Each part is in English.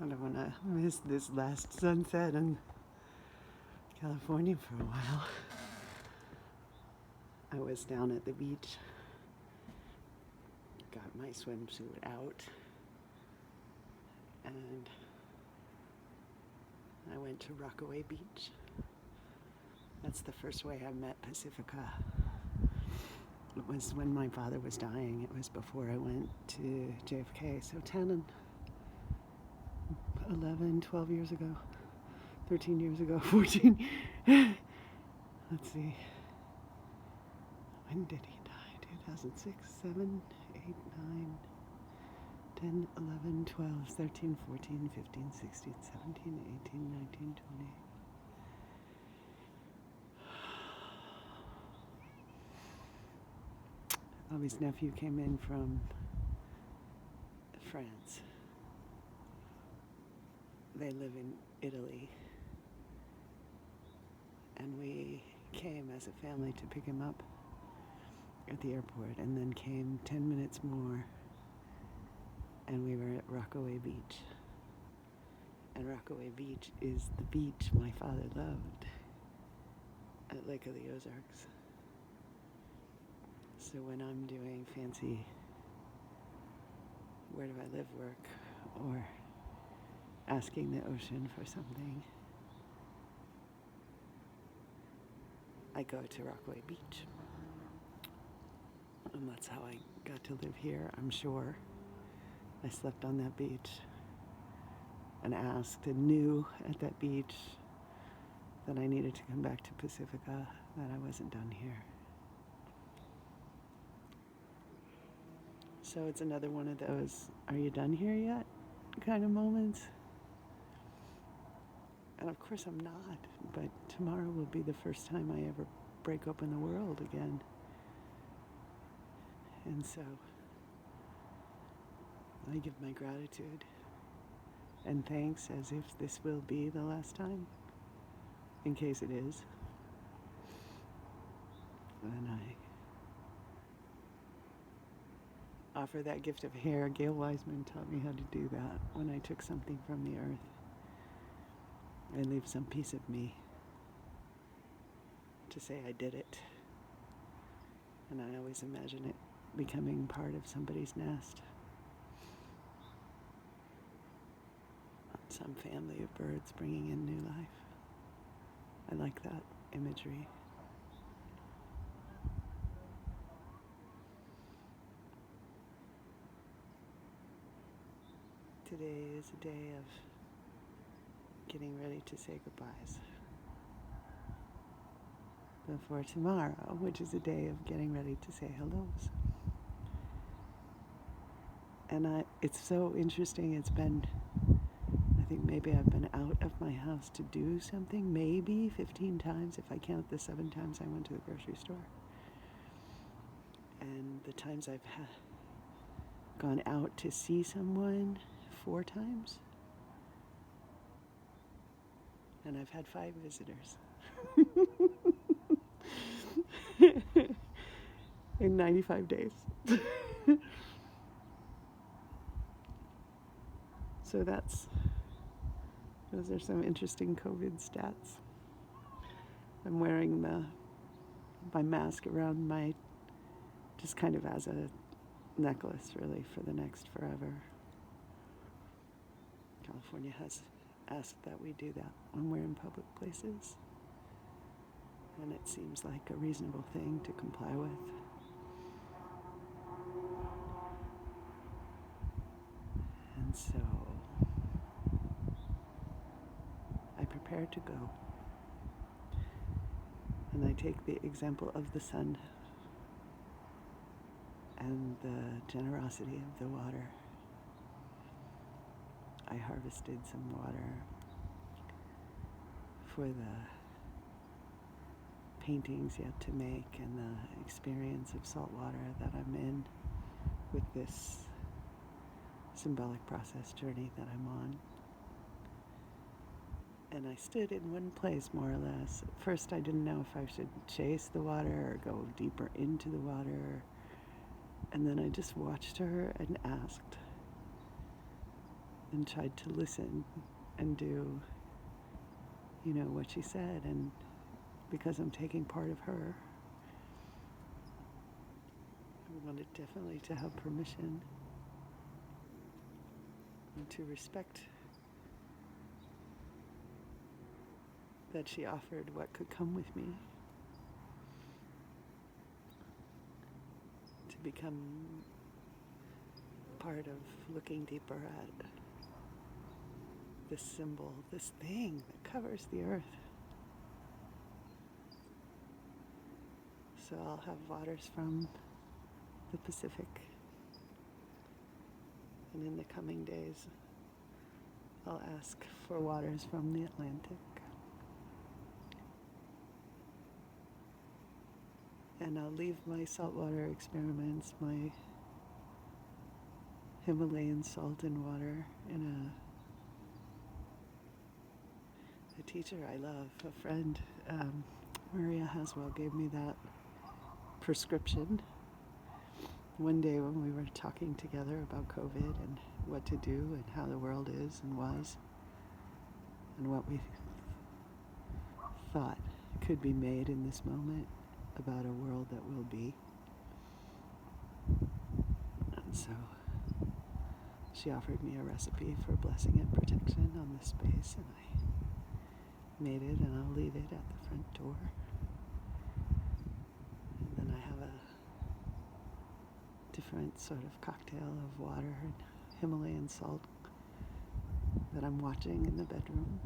I don't want to miss this last sunset in California for a while. I was down at the beach, got my swimsuit out, and I went to Rockaway Beach. That's the first way I met Pacifica. It was when my father was dying. It was before I went to JFK, so 10 and 11, 12 years ago, 13 years ago, 14. Let's see. When did he die? 2006, 7, 8, 9, 10, 11, 12, 13, 14, 15, 16, 17, 18, 19, 20. Bobby's nephew came in from France. They live in Italy. And we came as a family to pick him up at the airport, and then came 10 minutes more, and we were at Rockaway Beach. And Rockaway Beach is the beach my father loved at Lake of the Ozarks. So when I'm doing fancy where do I live work, or asking the ocean for something, I go to Rockaway Beach. And that's how I got to live here, I'm sure. I slept on that beach and asked and knew at that beach that I needed to come back to Pacifica, that I wasn't done here. So it's another one of those, are you done here yet kind of moments. And of course I'm not, but tomorrow will be the first time I ever break open the world again. And so I give my gratitude and thanks as if this will be the last time, in case it is. And I offer that gift of hair. Gail Wiseman taught me how to do that when I took something from the earth. I leave some piece of me to say I did it. And I always imagine it becoming part of somebody's nest. Some family of birds bringing in new life. I like that imagery. Today is a day of getting ready to say goodbyes before tomorrow, which is a day of getting ready to say hellos. And it's so interesting. It's been, I think maybe I've been out of my house to do something, maybe 15 times, if I count the 7 times I went to the grocery store. And the times I've gone out to see someone, 4 times. And I've had 5 visitors. In 95 days. So those are some interesting COVID stats. I'm wearing my mask around just kind of as a necklace, really, for the next forever. California has asked that we do that when we're in public places. And it seems like a reasonable thing to comply with. And so I prepare to go. And I take the example of the sun and the generosity of the water. I harvested some water for the paintings yet to make and the experience of salt water that I'm in with this symbolic process journey that I'm on. And I stood in one place, more or less. At first I didn't know if I should chase the water or go deeper into the water. And then I just watched her and asked. and tried to listen and do, what she said. And because I'm taking part of her, I wanted definitely to have permission and to respect that she offered what could come with me to become part of looking deeper at this symbol, this thing that covers the earth. So I'll have waters from the Pacific, and in the coming days I'll ask for waters from the Atlantic. And I'll leave my saltwater experiments, my Himalayan salt and water, in a teacher I love, a friend, Maria Haswell, gave me that prescription one day when we were talking together about COVID and what to do and how the world is and was and what we thought could be made in this moment about a world that will be. And so she offered me a recipe for blessing and protection on this space, and I made it, and I'll leave it at the front door. And then I have a different sort of cocktail of water and Himalayan salt that I'm watching in the bedroom.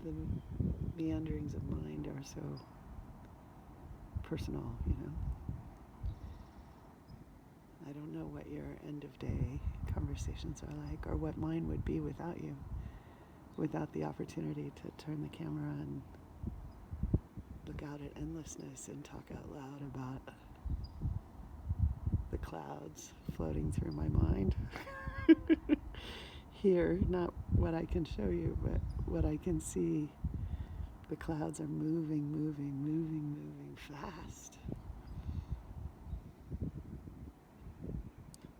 The meanderings of mind are so personal, I don't know what your end of day conversations are like, or what mine would be without you, without the opportunity to turn the camera and look out at endlessness and talk out loud about the clouds floating through my mind. Here, not what I can show you, but what I can see. The clouds are moving fast.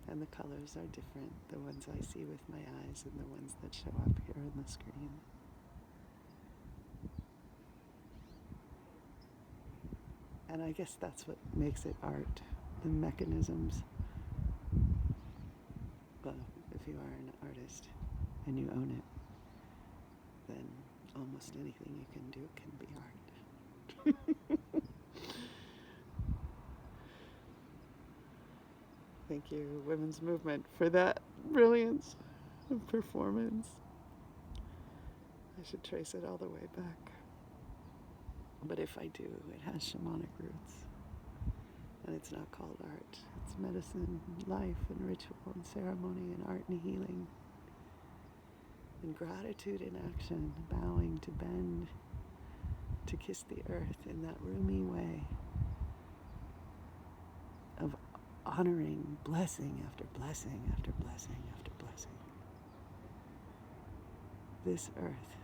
And the colors are different, the ones I see with my eyes and the ones that show up here on the screen. And I guess that's what makes it art, the mechanisms. Well, if you are an artist and you own it, then almost anything you can do can be art. Thank you, women's movement, for that brilliance of performance. I should trace it all the way back. But if I do, it has shamanic roots. And it's not called art. It's medicine, life, and ritual, and ceremony, and art and healing. And gratitude in action, bowing to bend, to kiss the earth in that roomy way of honoring blessing after blessing after blessing after blessing. This earth,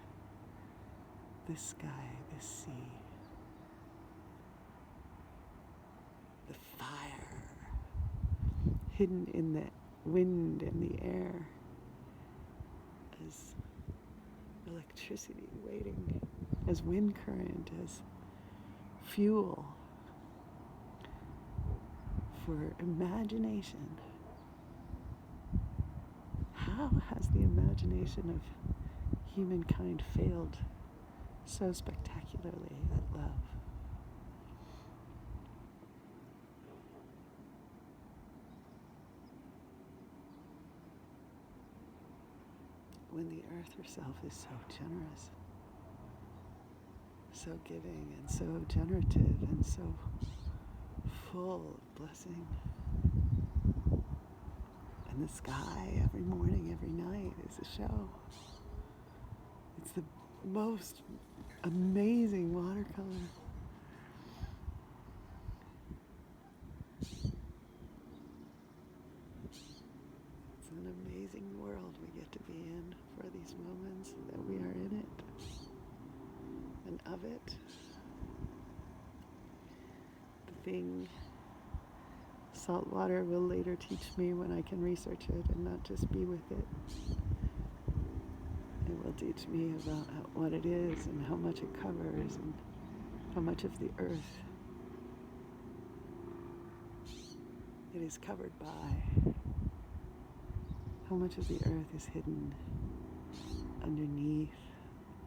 this sky, this sea, the fire hidden in the wind and the air as electricity waiting, as wind current, as fuel for imagination. How has the imagination of humankind failed so spectacularly at love? When the earth herself is so generous, so giving, and so generative, and so full of blessing. And the sky every morning, every night is a show. It's the most amazing watercolor. It's an amazing world we get to be in for these moments that we are in it and of it. The thing. Salt water will later teach me when I can research it and not just be with it. It will teach me about what it is and how much it covers and how much of the earth it is covered by. How much of the earth is hidden underneath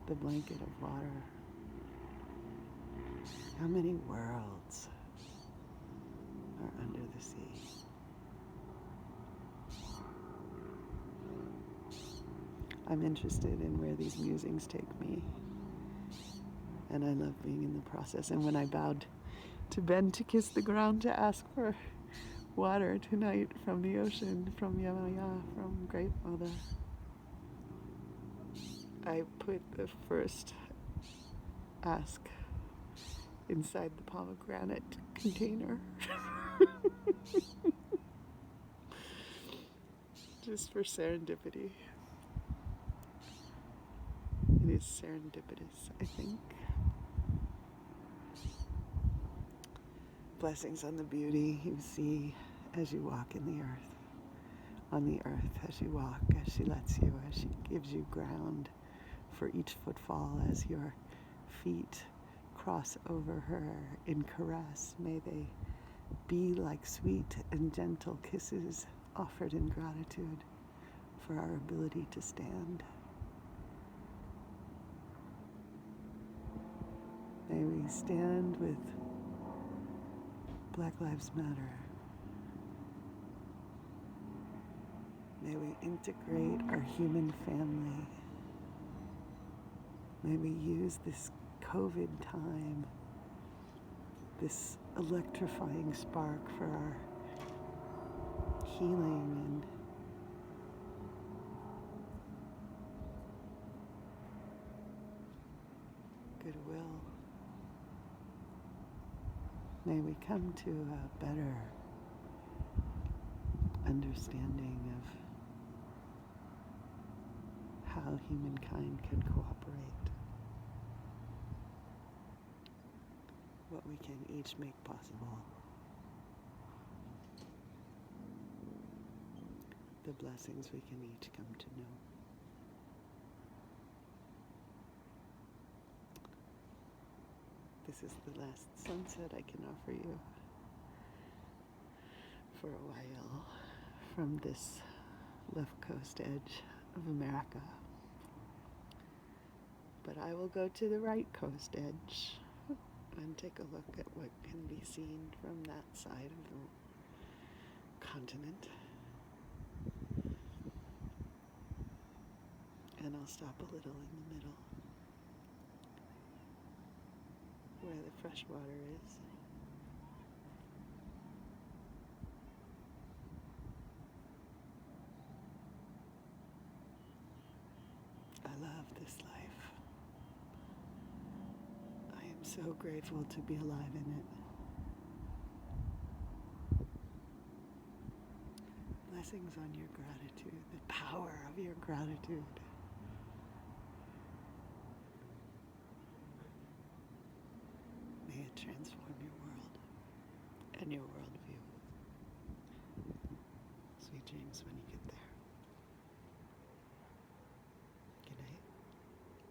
the blanket of water. How many worlds are under the sea? I'm interested in where these musings take me, and I love being in the process. And when I bowed to bend to kiss the ground to ask for water tonight from the ocean, from Yamaya, from Great Mother, I put the first ask inside the pomegranate container. Just for serendipity. It is serendipitous, I think. Blessings on the beauty you see as you walk in the earth. On the earth as you walk, as she lets you, as she gives you ground for each footfall, as your feet cross over her in caress. May they be like sweet and gentle kisses offered in gratitude for our ability to stand. May we stand with Black Lives Matter. May we integrate our human family. May we use this COVID time, this electrifying spark for our healing and goodwill. May we come to a better understanding of how humankind can cooperate, what we can each make possible, the blessings we can each come to know. This is the last sunset I can offer you for a while from this left coast edge of America. But I will go to the right coast edge and take a look at what can be seen from that side of the continent. And I'll stop a little in the middle, where the fresh water is. I love this life. I am so grateful to be alive in it. Blessings on your gratitude, the power of your gratitude. May it transform your world and your worldview. Sweet dreams, Winnie.